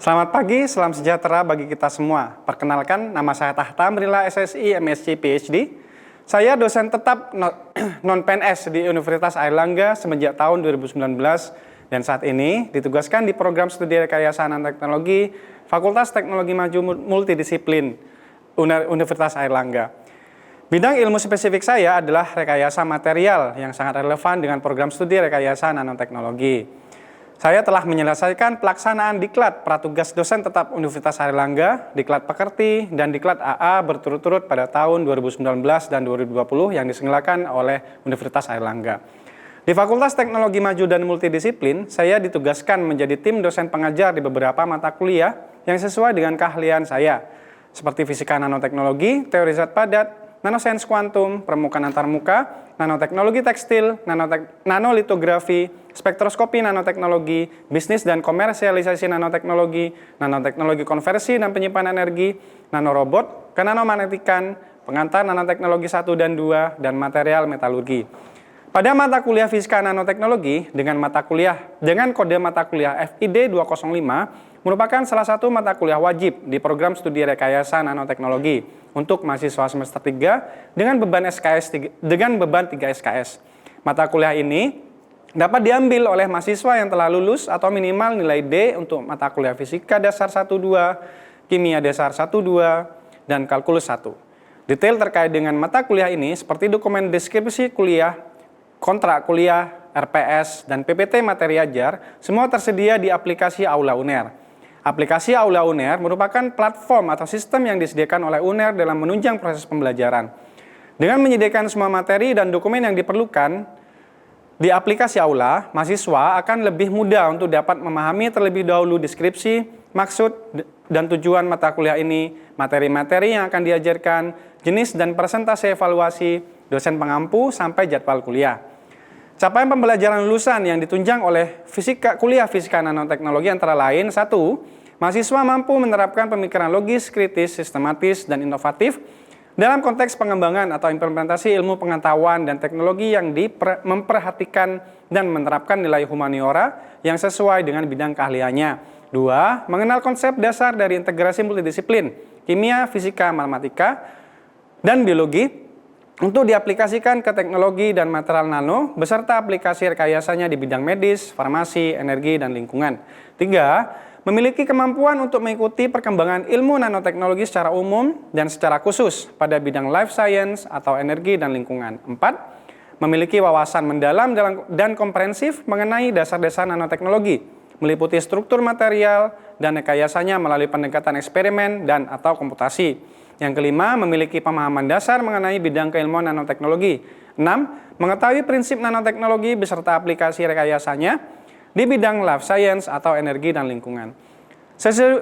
Selamat pagi, salam sejahtera bagi kita semua. Perkenalkan, nama saya Tahta Amrila SSI MSc PhD. Saya dosen tetap non-PNS di Universitas Airlangga semenjak tahun 2019 dan saat ini ditugaskan di program studi rekayasa nanoteknologi Fakultas Teknologi Maju Multidisiplin Universitas Airlangga. Bidang ilmu spesifik saya adalah rekayasa material yang sangat relevan dengan program studi rekayasa nanoteknologi. Saya telah menyelesaikan pelaksanaan diklat pratugas dosen tetap Universitas Airlangga, diklat pekerti, dan diklat AA berturut-turut pada tahun 2019 dan 2020 yang diselenggarakan oleh Universitas Airlangga. Di Fakultas Teknologi Maju dan Multidisiplin, saya ditugaskan menjadi tim dosen pengajar di beberapa mata kuliah yang sesuai dengan keahlian saya, seperti fisika nanoteknologi, teori zat padat, nanosains kuantum, permukaan antarmuka, nanoteknologi tekstil, nanolitografi, spektroskopi nanoteknologi, bisnis dan komersialisasi nanoteknologi, nanoteknologi konversi dan penyimpanan energi, nanorobot, kenanomagnetikan, pengantar nanoteknologi 1 dan 2, dan material metalurgi. Pada mata kuliah fisika nanoteknologi dengan kode mata kuliah FID 205 merupakan salah satu mata kuliah wajib di program studi rekayasa nanoteknologi untuk mahasiswa semester 3 dengan beban 3 SKS. Mata kuliah ini dapat diambil oleh mahasiswa yang telah lulus atau minimal nilai D untuk mata kuliah fisika dasar 1-2, kimia dasar 1-2, dan kalkulus 1. Detail terkait dengan mata kuliah ini seperti dokumen deskripsi kuliah, kontrak kuliah, RPS, dan PPT materi ajar, semua tersedia di aplikasi Aula UNER. Aplikasi Aula UNER merupakan platform atau sistem yang disediakan oleh UNER dalam menunjang proses pembelajaran. Dengan menyediakan semua materi dan dokumen yang diperlukan di aplikasi Aula, mahasiswa akan lebih mudah untuk dapat memahami terlebih dahulu deskripsi, maksud, dan tujuan mata kuliah ini, materi-materi yang akan diajarkan, jenis dan persentase evaluasi, dosen pengampu, sampai jadwal kuliah. Capaian pembelajaran lulusan yang ditunjang oleh kuliah fisika nanoteknologi antara lain: 1. Mahasiswa mampu menerapkan pemikiran logis, kritis, sistematis, dan inovatif dalam konteks pengembangan atau implementasi ilmu pengetahuan dan teknologi yang memperhatikan dan menerapkan nilai humaniora yang sesuai dengan bidang keahliannya. 2. Mengenal konsep dasar dari integrasi multidisiplin, kimia, fisika, matematika, dan biologi untuk diaplikasikan ke teknologi dan material nano, beserta aplikasi rekayasanya di bidang medis, farmasi, energi, dan lingkungan. 3. Memiliki kemampuan untuk mengikuti perkembangan ilmu nanoteknologi secara umum dan secara khusus pada bidang life science atau energi dan lingkungan. 4. Memiliki wawasan mendalam dan komprehensif mengenai dasar-dasar nanoteknologi, meliputi struktur material dan rekayasanya melalui pendekatan eksperimen dan atau komputasi. Yang kelima, memiliki pemahaman dasar mengenai bidang keilmuan nanoteknologi. 6. Mengetahui prinsip nanoteknologi beserta aplikasi rekayasanya di bidang life science atau energi dan lingkungan.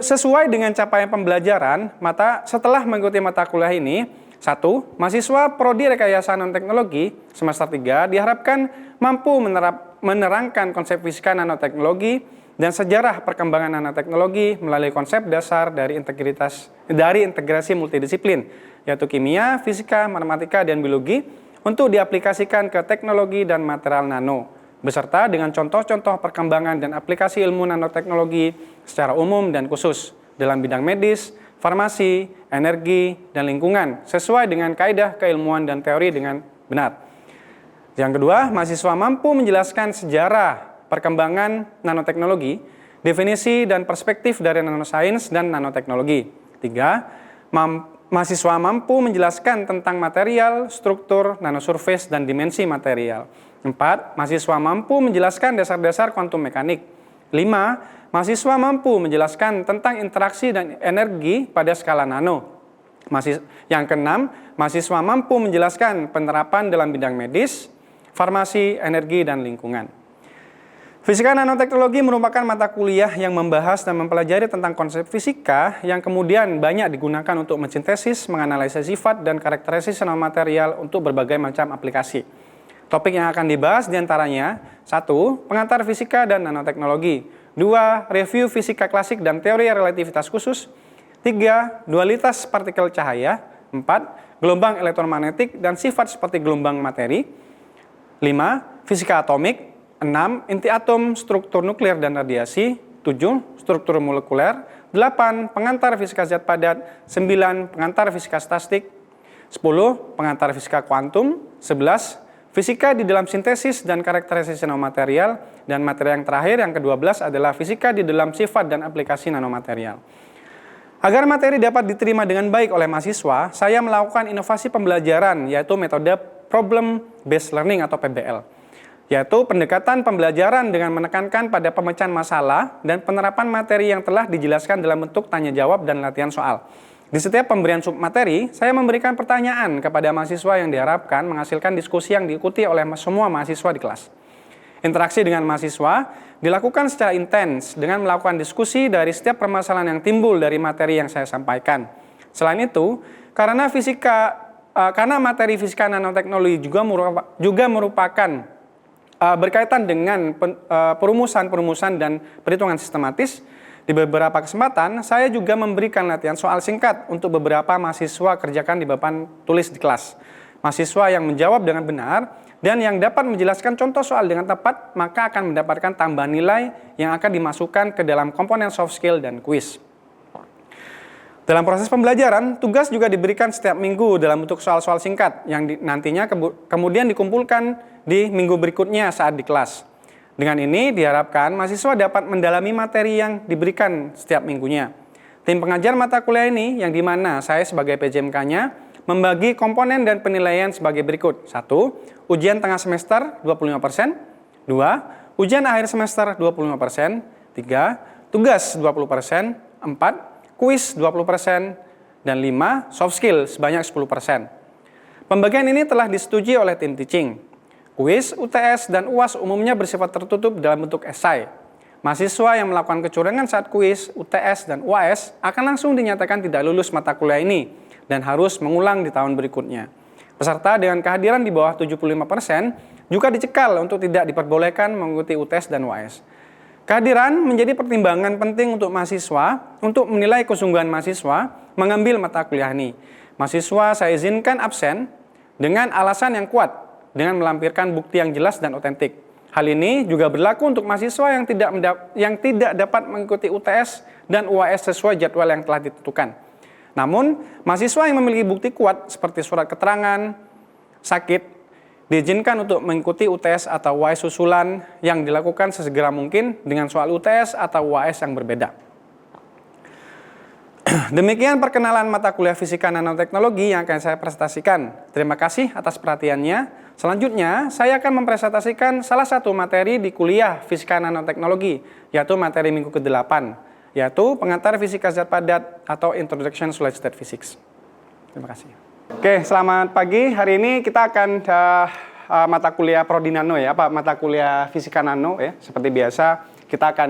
Sesuai dengan capaian pembelajaran, setelah mengikuti mata kuliah ini, 1. Mahasiswa Prodi Rekayasa Nanoteknologi semester 3 diharapkan mampu menerangkan konsep fisika nanoteknologi dan sejarah perkembangan nanoteknologi melalui konsep dasar dari integrasi multidisiplin, yaitu kimia, fisika, matematika, dan biologi, untuk diaplikasikan ke teknologi dan material nano, beserta dengan contoh-contoh perkembangan dan aplikasi ilmu nanoteknologi secara umum dan khusus dalam bidang medis, farmasi, energi, dan lingkungan, sesuai dengan kaidah keilmuan dan teori dengan benar. Yang kedua, mahasiswa mampu menjelaskan sejarah perkembangan nanoteknologi, definisi dan perspektif dari nanosains dan nanoteknologi. 3. Mahasiswa mampu menjelaskan tentang material, struktur, nanosurface, dan dimensi material. 4. Mahasiswa mampu menjelaskan dasar-dasar kuantum mekanik. 5. Mahasiswa mampu menjelaskan tentang interaksi dan energi pada skala nano. Yang keenam, mahasiswa mampu menjelaskan penerapan dalam bidang medis, farmasi, energi, dan lingkungan. Fisika nanoteknologi merupakan mata kuliah yang membahas dan mempelajari tentang konsep fisika yang kemudian banyak digunakan untuk mensintesis, menganalisis sifat, dan karakteristik nanomaterial untuk berbagai macam aplikasi. Topik yang akan dibahas diantaranya: 1. Pengantar fisika dan nanoteknologi. 2. Review fisika klasik dan teori relativitas khusus. 3. Dualitas partikel cahaya. 4. Gelombang elektromagnetik dan sifat seperti gelombang materi. 5. Fisika atomik. 6. Inti atom, struktur nuklir dan radiasi. 7. Struktur molekuler. 8. Pengantar fisika zat padat. 9. Pengantar fisika statistik. 10. Pengantar fisika kuantum. 11. Fisika di dalam sintesis dan karakterisasi nanomaterial. Dan materi yang terakhir, yang ke-12 adalah fisika di dalam sifat dan aplikasi nanomaterial. Agar materi dapat diterima dengan baik oleh mahasiswa, saya melakukan inovasi pembelajaran, yaitu metode Problem Based Learning atau PBL, yaitu pendekatan pembelajaran dengan menekankan pada pemecahan masalah dan penerapan materi yang telah dijelaskan dalam bentuk tanya jawab dan latihan soal. Di setiap pemberian submateri, saya memberikan pertanyaan kepada mahasiswa yang diharapkan menghasilkan diskusi yang diikuti oleh semua mahasiswa di kelas. Interaksi dengan mahasiswa dilakukan secara intens dengan melakukan diskusi dari setiap permasalahan yang timbul dari materi yang saya sampaikan. Selain itu, karena materi fisika nanoteknologi juga merupakan berkaitan dengan perumusan dan perhitungan sistematis, di beberapa kesempatan saya juga memberikan latihan soal singkat untuk beberapa mahasiswa kerjakan di papan tulis di kelas. Mahasiswa yang menjawab dengan benar dan yang dapat menjelaskan contoh soal dengan tepat, maka akan mendapatkan tambahan nilai yang akan dimasukkan ke dalam komponen soft skill dan kuis. Dalam proses pembelajaran, tugas juga diberikan setiap minggu dalam bentuk soal-soal singkat yang nantinya kemudian dikumpulkan di minggu berikutnya saat di kelas. Dengan ini diharapkan mahasiswa dapat mendalami materi yang diberikan setiap minggunya. Tim pengajar mata kuliah ini yang dimana saya sebagai PJMK-nya membagi komponen dan penilaian sebagai berikut. 1. Ujian tengah semester 25%. 2. Ujian akhir semester 25%. 3. Tugas 20%. 4. Kuis 20%. Dan 5. Soft skill sebanyak 10%. Pembagian ini telah disetujui oleh tim teaching. Kuis, UTS, dan UAS umumnya bersifat tertutup dalam bentuk esai. Mahasiswa yang melakukan kecurangan saat kuis, UTS, dan UAS akan langsung dinyatakan tidak lulus mata kuliah ini dan harus mengulang di tahun berikutnya. Peserta dengan kehadiran di bawah 75% juga dicekal untuk tidak diperbolehkan mengikuti UTS dan UAS. Kehadiran menjadi pertimbangan penting untuk mahasiswa untuk menilai kesungguhan mahasiswa mengambil mata kuliah ini. Mahasiswa saya izinkan absen dengan alasan yang kuat, dengan melampirkan bukti yang jelas dan otentik. Hal ini juga berlaku untuk mahasiswa yang tidak dapat mengikuti UTS dan UAS sesuai jadwal yang telah ditentukan. Namun, mahasiswa yang memiliki bukti kuat seperti surat keterangan sakit diizinkan untuk mengikuti UTS atau UAS susulan yang dilakukan sesegera mungkin dengan soal UTS atau UAS yang berbeda. Demikian perkenalan mata kuliah fisika nanoteknologi yang akan saya presentasikan. Terima kasih atas perhatiannya. Selanjutnya, saya akan mempresentasikan salah satu materi di kuliah fisika nanoteknologi, yaitu materi minggu ke-8, yaitu pengantar fisika zat padat atau Introduction to Solid State Physics. Terima kasih. Oke, selamat pagi. Hari ini kita akan mata kuliah Prodi Nano ya, mata kuliah fisika nano ya. Seperti biasa, kita akan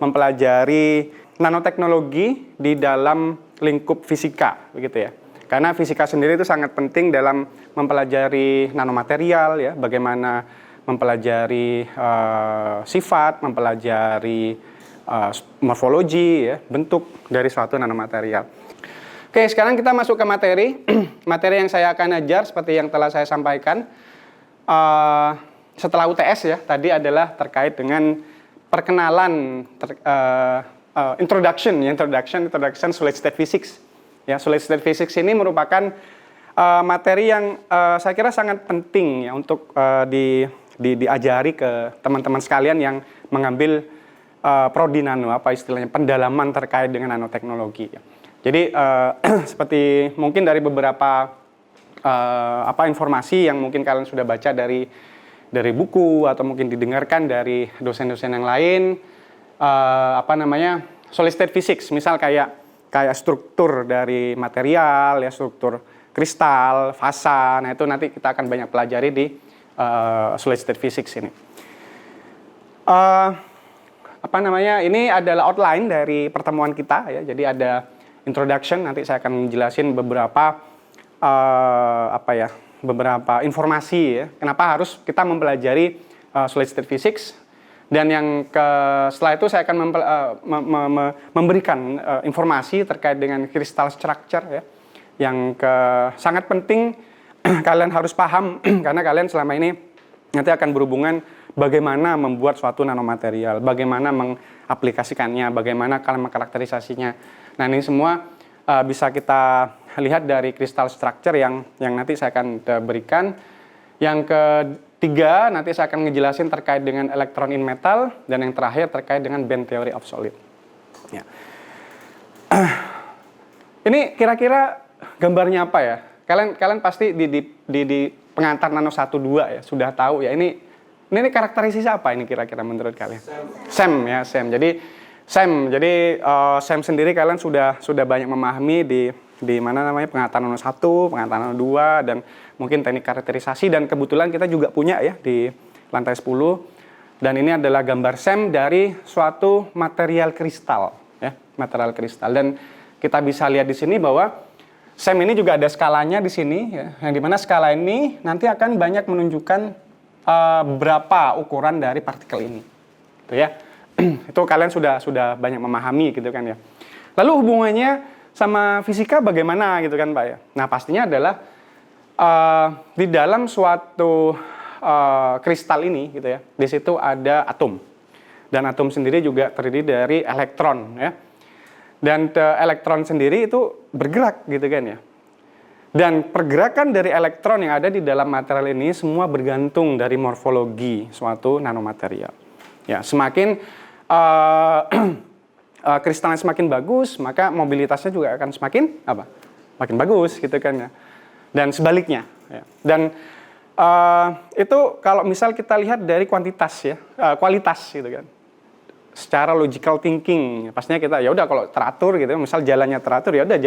mempelajari nanoteknologi di dalam lingkup fisika, begitu ya. Karena fisika sendiri itu sangat penting dalam mempelajari nanomaterial, ya, bagaimana mempelajari sifat, mempelajari morfologi, ya, bentuk dari suatu nanomaterial. Oke, sekarang kita masuk ke materi. Materi yang saya akan ajar seperti yang telah saya sampaikan setelah UTS ya, tadi adalah terkait dengan perkenalan introduction solid state physics. Ya, solid state physics ini merupakan materi yang saya kira sangat penting ya untuk diajari ke teman-teman sekalian yang mengambil prodi nano, apa istilahnya, pendalaman terkait dengan nanoteknologi. Ya. Jadi seperti mungkin dari beberapa informasi yang mungkin kalian sudah baca dari buku atau mungkin didengarkan dari dosen-dosen yang lain. Solid state physics, misal kayak struktur dari material, ya, struktur kristal, fasa. Nah, itu nanti kita akan banyak pelajari di solid state physics ini. Ini adalah outline dari pertemuan kita ya. Jadi ada introduction, nanti saya akan menjelasin beberapa beberapa informasi ya. Kenapa harus kita mempelajari solid state physics. Dan setelah itu saya akan memberikan informasi terkait dengan crystal structure ya, yang sangat penting kalian harus paham karena kalian selama ini nanti akan berhubungan bagaimana membuat suatu nanomaterial, bagaimana aplikasikannya, bagaimana karakterisasinya. Nah, ini semua bisa kita lihat dari crystal structure yang nanti saya akan berikan. Yang ketiga, nanti saya akan ngejelasin terkait dengan electron in metal, dan yang terakhir terkait dengan band theory of solid. Ya. Ini kira-kira gambarnya apa ya? Kalian pasti di pengantar nano 1 2 ya sudah tahu ya, ini karakterisasi apa ini kira-kira menurut kalian? SEM ya, SEM. Jadi SEM sendiri kalian sudah banyak memahami di mana namanya pengantar nano 1, pengantar nano 2, dan mungkin teknik karakterisasi, dan kebetulan kita juga punya ya di lantai 10. Dan ini adalah gambar SEM dari suatu material kristal ya, material kristal. Dan kita bisa lihat di sini bahwa SEM ini juga ada skalanya di sini ya, yang dimana skala ini nanti akan banyak menunjukkan berapa ukuran dari partikel ini. Itu ya. Itu kalian sudah banyak memahami gitu kan ya. Lalu hubungannya sama fisika bagaimana gitu kan Pak ya. Nah, pastinya adalah di dalam suatu kristal ini gitu ya. Di situ ada atom. Dan atom sendiri juga terdiri dari elektron ya. Dan elektron sendiri itu bergerak gitu kan ya. Dan pergerakan dari elektron yang ada di dalam material ini semua bergantung dari morfologi suatu nanomaterial. Ya, semakin kristalnya semakin bagus, maka mobilitasnya juga akan semakin apa? Makin bagus gitu kan ya. Dan sebaliknya. Ya. Dan itu kalau misal kita lihat dari kuantitas ya, kualitas gitu kan. Secara logical thinking, pastinya kita ya udah kalau teratur gitu, misal jalannya teratur ya udah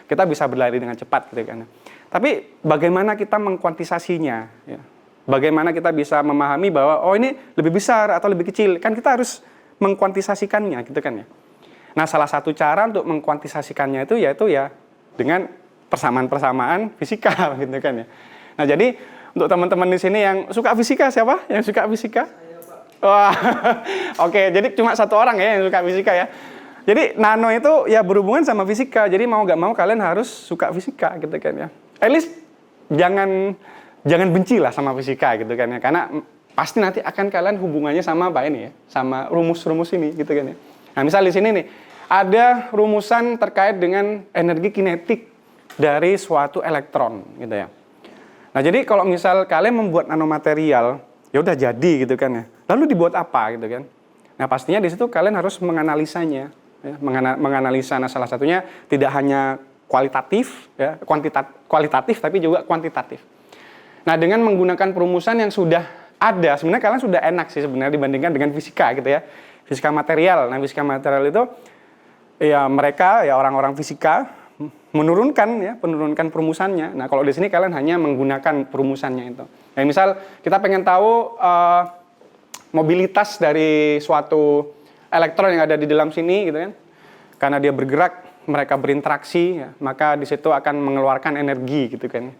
kita bisa berlari dengan cepat gitu kan. Tapi bagaimana kita mengkuantisasinya ya? Bagaimana kita bisa memahami bahwa oh ini lebih besar atau lebih kecil? Kan kita harus mengkuantisasikannya gitu kan ya. Nah, salah satu cara untuk mengkuantisasikannya itu yaitu ya dengan persamaan-persamaan fisika gitu kan ya. Nah, jadi untuk teman-teman di sini yang suka fisika, siapa yang suka fisika? Wah, oke, jadi cuma satu orang ya yang suka fisika ya. Jadi nano itu ya berhubungan sama fisika, jadi mau nggak mau kalian harus suka fisika gitu kan ya. At least jangan benci lah sama fisika gitu kan ya, karena pasti nanti akan kalian hubungannya sama apa ini ya, sama rumus-rumus ini gitu kan ya. Nah, misal di sini nih ada rumusan terkait dengan energi kinetik dari suatu elektron gitu ya. Nah, jadi kalau misal kalian membuat nanomaterial, ya udah jadi gitu kan ya. Lalu dibuat apa gitu kan? Nah, pastinya di situ kalian harus menganalisanya, ya, menganalisa. Nah, salah satunya tidak hanya kualitatif, ya, kualitatif tapi juga kuantitatif. Nah, dengan menggunakan perumusan yang sudah ada, sebenarnya kalian sudah enak sih sebenarnya dibandingkan dengan fisika gitu ya. Fisika material. Nah, fisika material itu ya mereka ya orang-orang fisika menurunkan perumusannya. Nah, kalau di sini kalian hanya menggunakan perumusannya itu. Nah, misal kita pengen tahu mobilitas dari suatu elektron yang ada di dalam sini gitu kan. Karena dia bergerak, mereka berinteraksi ya, maka di situ akan mengeluarkan energi gitu kan.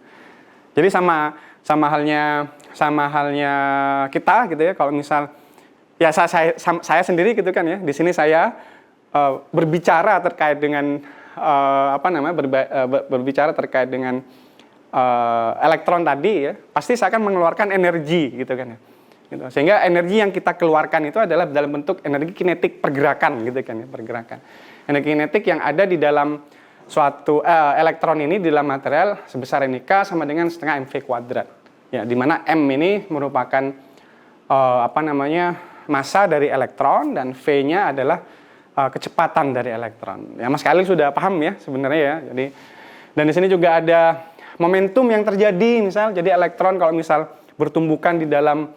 Jadi sama halnya kita gitu ya. Kalau misal ya saya sendiri gitu kan ya. Di sini saya berbicara terkait dengan berbicara terkait dengan elektron tadi ya, pasti saya akan mengeluarkan energi gitu kan ya. Gitu. Sehingga energi yang kita keluarkan itu adalah dalam bentuk energi kinetik pergerakan gitu kan ya, pergerakan. Energi kinetik yang ada di dalam suatu elektron ini di dalam material sebesar K sama dengan setengah mv kuadrat. Ya, di mana m ini merupakan massa dari elektron dan v-nya adalah kecepatan dari elektron. Ya, Mas Khalil sudah paham ya sebenarnya ya. Jadi dan di sini juga ada momentum yang terjadi, misal jadi elektron kalau misal bertumbukan di dalam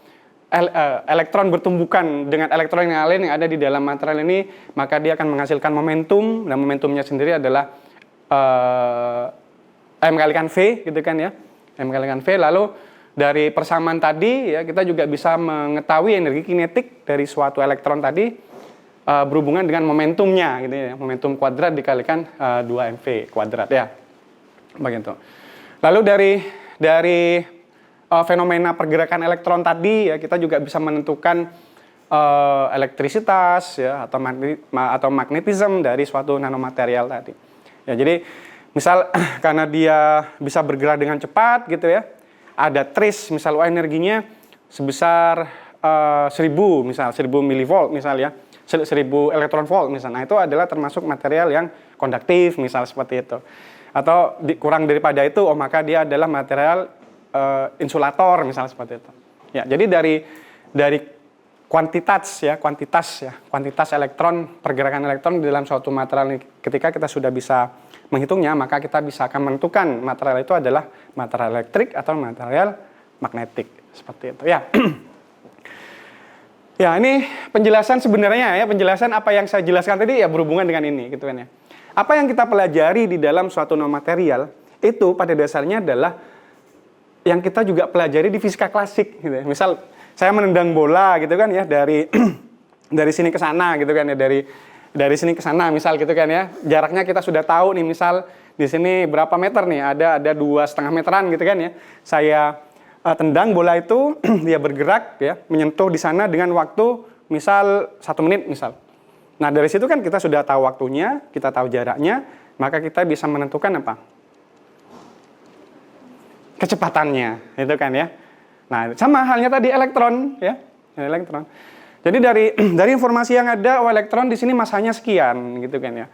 elektron bertumbukan dengan elektron yang lain yang ada di dalam material ini, maka dia akan menghasilkan momentum, dan momentumnya sendiri adalah m kalikan v gitu kan ya. M kalikan v. Lalu dari persamaan tadi ya kita juga bisa mengetahui energi kinetik dari suatu elektron tadi berhubungan dengan momentumnya gitu ya. Momentum kuadrat dikalikan 2mv kuadrat ya. Begitu. Lalu dari fenomena pergerakan elektron tadi ya kita juga bisa menentukan elektrisitas ya atau magnetisme dari suatu nanomaterial tadi. Ya, jadi misal karena dia bisa bergerak dengan cepat gitu ya. Ada trace misal energinya sebesar 1000 milivolt misal ya. 1000 elektron volt misalnya. Nah, itu adalah termasuk material yang konduktif misal seperti itu. Atau kurang daripada itu, maka dia adalah material insulator misal seperti itu. Ya, jadi dari kuantitas elektron, pergerakan elektron di dalam suatu material ini, ketika kita sudah bisa menghitungnya, maka kita bisa akan menentukan material itu adalah material elektrik atau material magnetik seperti itu ya. Ya, ini penjelasan sebenarnya ya, penjelasan apa yang saya jelaskan tadi ya berhubungan dengan ini gitu kan ya. Apa yang kita pelajari di dalam suatu non-material itu pada dasarnya adalah yang kita juga pelajari di fisika klasik gitu ya. Misal saya menendang bola gitu kan ya dari dari sini ke sana gitu kan ya, dari sini ke sana misal gitu kan ya. Jaraknya kita sudah tahu nih, misal di sini berapa meter nih, ada 2,5 meteran gitu kan ya. Saya tendang bola itu, dia bergerak ya, menyentuh di sana dengan waktu misal 1 menit misal. Nah, dari situ kan kita sudah tahu waktunya, kita tahu jaraknya, maka kita bisa menentukan apa? Kecepatannya, itu kan ya. Nah, sama halnya tadi elektron ya, elektron. Jadi dari informasi yang ada, elektron di sini masanya sekian gitu kan ya.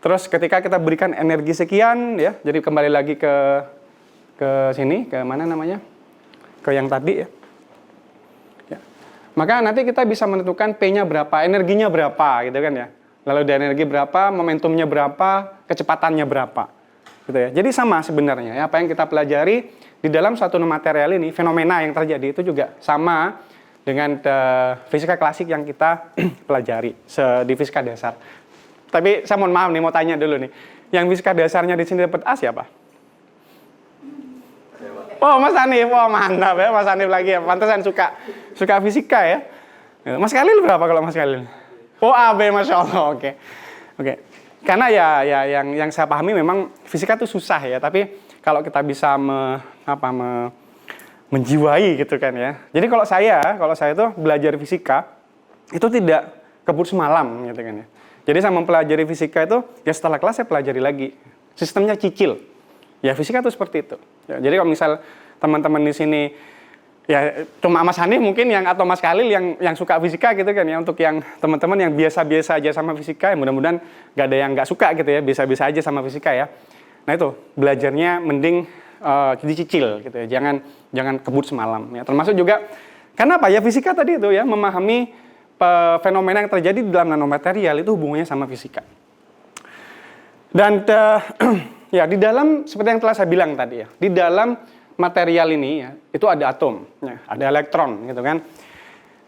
Terus ketika kita berikan energi sekian ya, jadi kembali lagi ke sini, ke mana namanya? Ke yang tadi ya. Ya. Maka nanti kita bisa menentukan P-nya berapa, energinya berapa gitu kan ya. Lalu dari energi berapa, momentumnya berapa, kecepatannya berapa. Gitu ya. Jadi sama sebenarnya ya, apa yang kita pelajari di dalam suatu material ini, fenomena yang terjadi itu juga sama dengan fisika klasik yang kita pelajari di fisika dasar. Tapi saya mohon maaf nih, mau tanya dulu nih. Yang fisika dasarnya di sini dapat A siapa? Oh, Mas Hanif. Oh, mantap ya, Mas Hanif lagi ya. Pantesan suka fisika ya. Mas Khalil berapa kalau Mas Khalil? Oh, AB, Masya Allah. Oke. Karena ya yang saya pahami memang fisika itu susah ya, tapi kalau kita bisa menjiwai gitu kan ya. Jadi kalau saya itu belajar fisika itu tidak kebut semalam gitu kan ya. Jadi saya mempelajari fisika itu ya setelah kelas saya pelajari lagi. Sistemnya cicil. Ya fisika itu seperti itu. Ya, jadi kalau misal teman-teman di sini ya cuma Mas Hanif mungkin atau Mas Khalil yang suka fisika gitu kan ya, untuk yang teman-teman yang biasa-biasa aja sama fisika, ya mudah-mudahan gak ada yang gak suka gitu ya, biasa-biasa aja sama fisika ya. Nah itu, belajarnya mending dicicil gitu ya, jangan kebut semalam ya. Termasuk juga kenapa ya fisika tadi itu ya, memahami fenomena yang terjadi di dalam nanomaterial itu hubungannya sama fisika. Dan ya di dalam seperti yang telah saya bilang tadi ya, di dalam material ini ya, itu ada atom, ya, ada elektron gitu kan.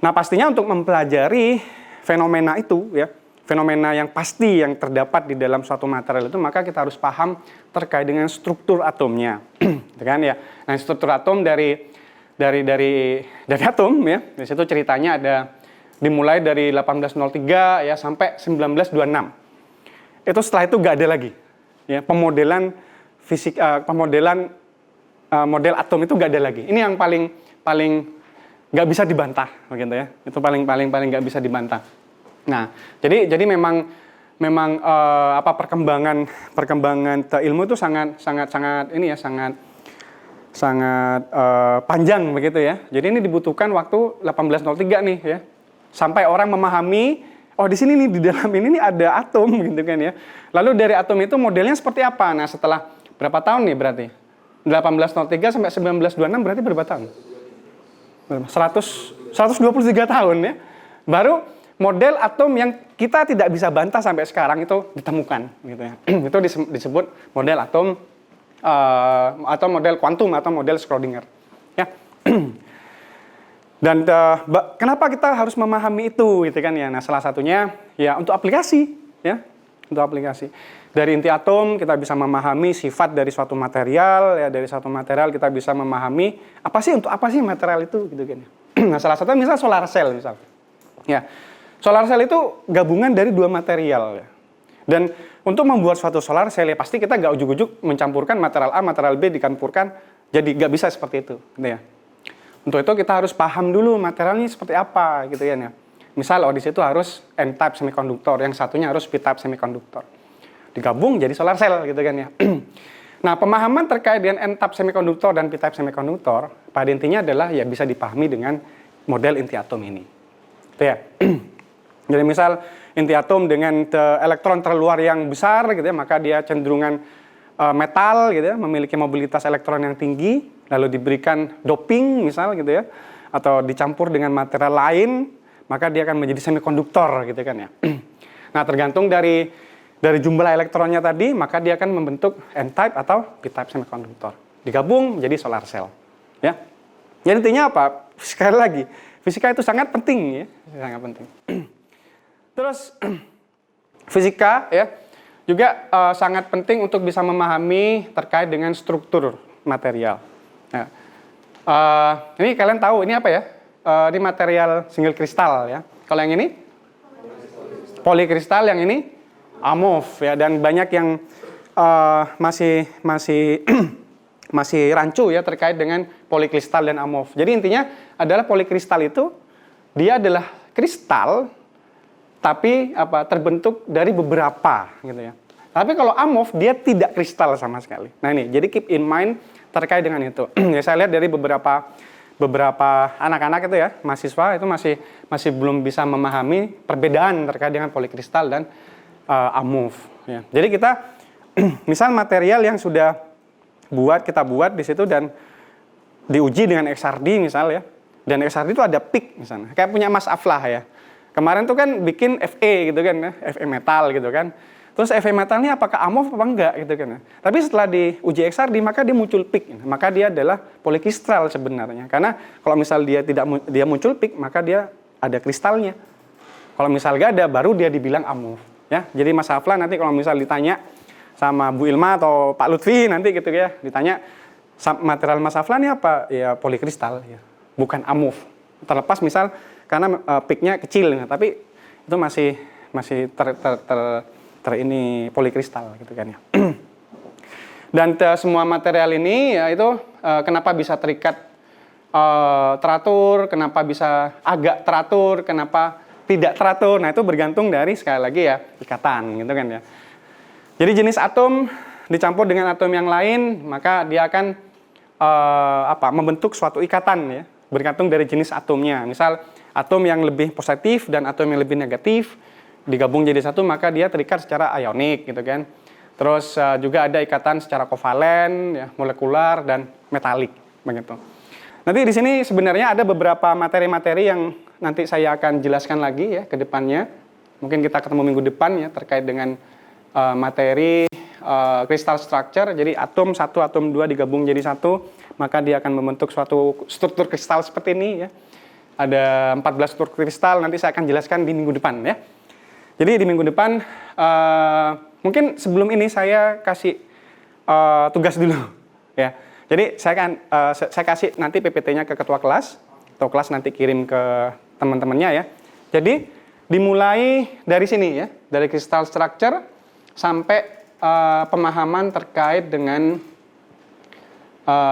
Nah, pastinya untuk mempelajari fenomena itu ya, fenomena yang pasti yang terdapat di dalam suatu material itu, maka kita harus paham terkait dengan struktur atomnya. Gitu kan ya. Nah, struktur atom dari atom ya. Di situ ceritanya ada dimulai dari 1803 ya sampai 1926. Itu setelah itu nggak ada lagi. Ya, pemodelan model atom itu nggak ada lagi. Ini yang paling nggak bisa dibantah, begitu ya. Itu paling nggak bisa dibantah. Nah, jadi memang perkembangan ilmu itu sangat panjang begitu ya. Jadi ini dibutuhkan waktu 1803 nih ya. Sampai orang memahami, oh di sini nih, di dalam ini nih ada atom gitu kan ya. Lalu dari atom itu modelnya seperti apa? Nah, setelah berapa tahun nih berarti? 1803 sampai 1926 berarti berapa tahun? 123 tahun ya. Baru model atom yang kita tidak bisa bantah sampai sekarang itu ditemukan gitu ya. Itu disebut model atom atau model kuantum atau model Schrödinger ya. Dan kenapa kita harus memahami itu gitu kan ya. Nah, salah satunya ya untuk aplikasi ya. Untuk aplikasi. Dari inti atom kita bisa memahami sifat dari suatu material ya, dari suatu material kita bisa memahami untuk apa sih material itu gitu kan ya. Nah, salah satunya misal solar cell misal. Ya. Solar cell itu gabungan dari dua material ya. Dan untuk membuat suatu solar cell ya pasti kita nggak ujuk-ujuk mencampurkan material A, material B dicampurkan, jadi nggak bisa seperti itu gitu ya. Untuk itu kita harus paham dulu materialnya seperti apa gitu ya. Misal di situ harus N-type semikonduktor, yang satunya harus P-type semikonduktor. Digabung jadi solar cell gitu kan ya. Nah, pemahaman terkait dengan N-type semikonduktor dan P-type semikonduktor pada intinya adalah ya bisa dipahami dengan model inti atom ini. Gitu ya. Jadi misal inti atom dengan elektron terluar yang besar gitu ya, maka dia cenderungan metal gitu ya, memiliki mobilitas elektron yang tinggi, lalu diberikan doping misal gitu ya, atau dicampur dengan material lain, maka dia akan menjadi semikonduktor gitu kan ya. Nah, tergantung dari jumlah elektronnya tadi, maka dia akan membentuk N-type atau P-type semikonduktor. Digabung menjadi solar cell. Ya. Jadi intinya apa? Sekali lagi, fisika itu sangat penting ya, sangat penting. Terus fisika ya juga sangat penting untuk bisa memahami terkait dengan struktur material. Nah, ini kalian tahu ini apa ya? Ini material single kristal ya. Kalau yang ini polikristal, yang ini amorf ya, dan banyak yang masih rancu ya terkait dengan polikristal dan amorf. Jadi intinya adalah polikristal itu dia adalah kristal tapi terbentuk dari beberapa gitu ya. Tapi kalau amorf dia tidak kristal sama sekali. Nah ini, jadi keep in mind terkait dengan itu. Ya, saya lihat dari beberapa anak-anak itu ya, mahasiswa itu masih belum bisa memahami perbedaan terkait dengan polikristal dan amorf ya. Jadi kita misal material yang sudah kita buat di situ dan diuji dengan XRD misal ya. Dan XRD itu ada peak misalnya. Kayak punya Mas Aflah ya. Kemarin tuh kan bikin Fe gitu kan ya, Fe metal gitu kan. Terus Fe metal ini apakah amorf apa enggak gitu kan ya. Tapi setelah diuji XRD maka dia muncul peak. Maka dia adalah polikristal sebenarnya. Karena kalau misal dia muncul peak, maka dia ada kristalnya. Kalau misal enggak ada, baru dia dibilang amorf ya. Jadi Mas Aflah nanti kalau misal ditanya sama Bu Ilma atau Pak Lutfi nanti gitu ya, ditanya material Mas Aflah ini apa? Ya polikristal ya. Bukan amorf. Terlepas misal karena peaknya kecil, tapi itu masih ini polikristal gitu kan ya. Dan semua material ini ya itu kenapa bisa terikat teratur, kenapa bisa agak teratur, kenapa tidak teratur. Nah, itu bergantung dari sekali lagi ya ikatan gitu kan ya. Jadi jenis atom dicampur dengan atom yang lain, maka dia akan membentuk suatu ikatan ya, bergantung dari jenis atomnya. Misal atom yang lebih positif dan atom yang lebih negatif digabung jadi satu, maka dia terikat secara ionik gitu kan. Terus juga ada ikatan secara kovalen, ya, molekular dan metalik begitu. Nanti di sini sebenarnya ada beberapa materi-materi yang nanti saya akan jelaskan lagi ya ke depannya. Mungkin kita ketemu minggu depan ya terkait dengan materi crystal structure. Jadi atom 1, atom 2 digabung jadi satu, maka dia akan membentuk suatu struktur kristal seperti ini ya. Ada 14 struktur kristal, nanti saya akan jelaskan di minggu depan ya. Jadi di minggu depan, mungkin sebelum ini saya kasih tugas dulu ya. Jadi saya kasih nanti PPT-nya ke ketua kelas, atau kelas nanti kirim ke teman-temannya ya. Jadi dimulai dari sini ya, dari crystal structure sampai pemahaman terkait dengan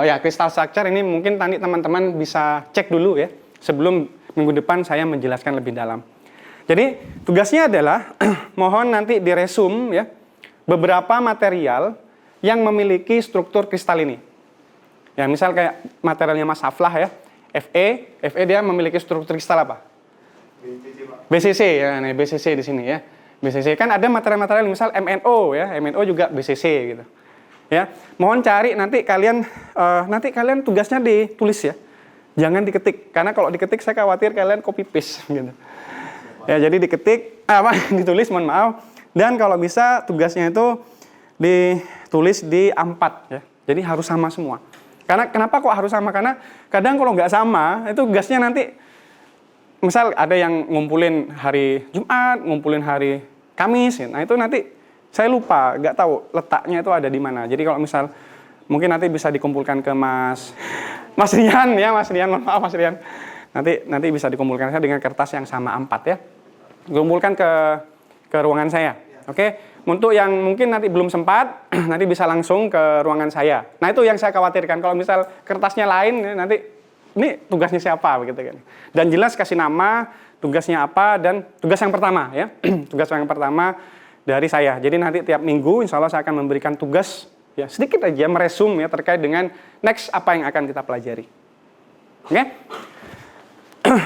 ya crystal structure ini mungkin nanti teman-teman bisa cek dulu ya. Sebelum minggu depan saya menjelaskan lebih dalam. Jadi tugasnya adalah mohon nanti diresum ya beberapa material yang memiliki struktur kristal ini. Ya misal kayak materialnya Mas Aflah ya, Fe dia memiliki struktur kristal apa? BCC ya, nih BCC di sini ya. BCC kan ada material-material misal MNO ya, MNO juga BCC gitu. Ya, mohon cari nanti kalian tugasnya ditulis ya. Jangan diketik, karena kalau diketik saya khawatir kalian copy paste gitu. Ya, jadi ditulis, mohon maaf. Dan kalau bisa tugasnya itu ditulis di A4 ya. Jadi harus sama semua. Karena kenapa kok harus sama? Karena kadang kalau nggak sama, itu tugasnya nanti misal ada yang ngumpulin hari Jumat, ngumpulin hari Kamis, ya. Nah itu nanti saya lupa, nggak tahu letaknya itu ada di mana. Jadi kalau misal mungkin nanti bisa dikumpulkan ke Mas Rian ya, Mas Rian, mohon maaf Mas Rian. Nanti bisa dikumpulkan saya dengan kertas yang sama A4 ya. Dikumpulkan ke ruangan saya. Oke. Untuk yang mungkin nanti belum sempat, nanti bisa langsung ke ruangan saya. Nah, itu yang saya khawatirkan kalau misal kertasnya lain nanti ini tugasnya siapa begitu kan. Dan jelas kasih nama, tugasnya apa dan tugas yang pertama ya. Tugas yang pertama dari saya. Jadi nanti tiap minggu insya Allah saya akan memberikan tugas ya sedikit aja meresum ya terkait dengan next apa yang akan kita pelajari. Oke?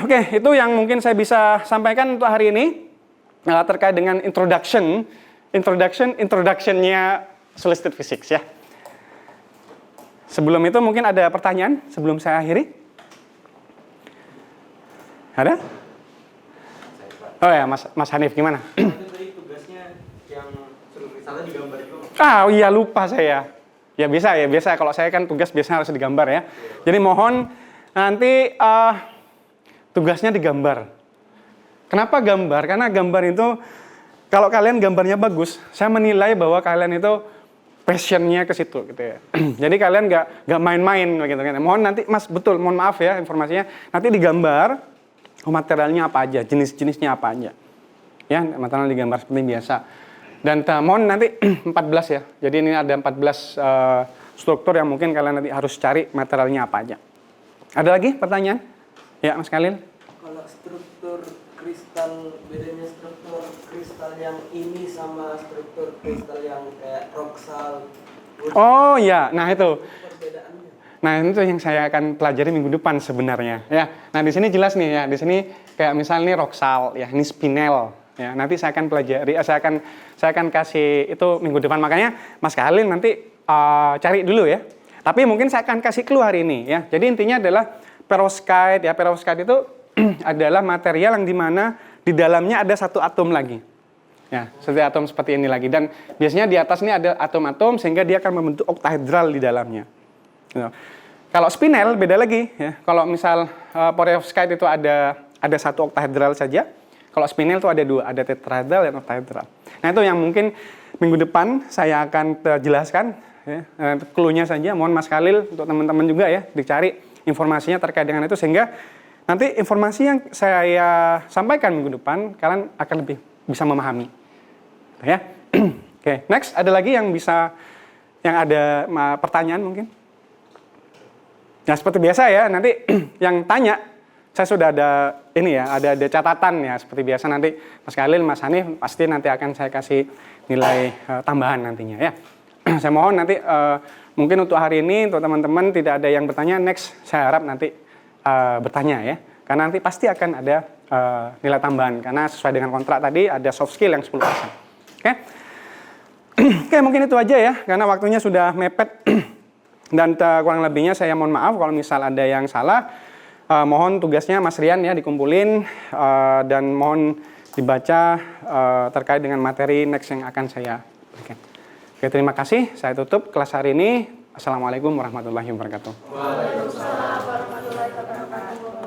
Oke, itu yang mungkin saya bisa sampaikan untuk hari ini. terkait dengan introductionnya Solid State Physics ya. Sebelum itu mungkin ada pertanyaan sebelum saya akhiri? Ada? Oh ya, Mas Hanif gimana? Itu tadi tugasnya yang suruh risalnya digambar itu. Ah iya lupa saya. Ya biasa kalau saya kan tugas biasanya harus digambar ya. Jadi mohon nanti tugasnya digambar. Kenapa gambar? Karena gambar itu kalau kalian gambarnya bagus, saya menilai bahwa kalian itu passionnya ke situ gitu ya. Jadi kalian nggak main-main gitu kan. Mohon nanti Mas mohon maaf ya informasinya nanti digambar materialnya apa aja, jenis-jenisnya apa aja. Ya, material digambar seperti biasa. Dan mohon nanti 14 ya. Jadi ini ada 14 struktur yang mungkin kalian nanti harus cari materialnya apa aja. Ada lagi pertanyaan? Ya, Mas Khalil. Kalau struktur kristal, bedanya struktur kristal yang ini sama struktur kristal yang kayak rocksal. Oh ya, nah itu. Perbedaannya. Nah itu yang saya akan pelajari minggu depan sebenarnya. Ya, nah di sini jelas nih ya. Di sini kayak misalnya rocksal, ya, ini spinel. Ya, nanti saya akan pelajari, saya akan kasih itu minggu depan. Makanya Mas Khalil nanti cari dulu ya. Tapi mungkin saya akan kasih clue hari ini ya. Jadi intinya adalah perovskite ya. Perovskite itu adalah material yang dimana di dalamnya ada satu atom lagi. Ya, satu atom seperti ini lagi. Dan biasanya di atas ini ada atom-atom sehingga dia akan membentuk oktahedral di dalamnya. Gitu. Kalau spinel beda lagi ya. Kalau misal perovskite itu ada satu oktahedral saja. Kalau spinel itu ada dua, ada tetrahedral dan oktahedral. Nah itu yang mungkin minggu depan saya akan jelaskan. Ya. Clue-nya saja, mohon Mas Khalil untuk teman-teman juga ya dicari informasinya terkait dengan itu sehingga nanti informasi yang saya sampaikan minggu depan kalian akan lebih bisa memahami. Ya. Oke, next ada lagi yang ada pertanyaan mungkin? Nah seperti biasa ya nanti yang tanya. Saya sudah ada ini ya, ada catatan ya seperti biasa nanti Mas Khalil, Mas Hanif pasti nanti akan saya kasih nilai tambahan nantinya ya. Saya mohon nanti mungkin untuk hari ini untuk teman-teman tidak ada yang bertanya, next saya harap nanti bertanya ya. Karena nanti pasti akan ada nilai tambahan karena sesuai dengan kontrak tadi ada soft skill yang 10%. Oke. Oke, mungkin itu aja ya karena waktunya sudah mepet dan kurang lebihnya saya mohon maaf kalau misal ada yang salah. Mohon tugasnya Mas Rian ya dikumpulin dan mohon dibaca terkait dengan materi next yang akan saya berikan. Oke, terima kasih. Saya tutup kelas hari ini. Assalamualaikum warahmatullahi wabarakatuh. Waalaikumsalam warahmatullahi wabarakatuh.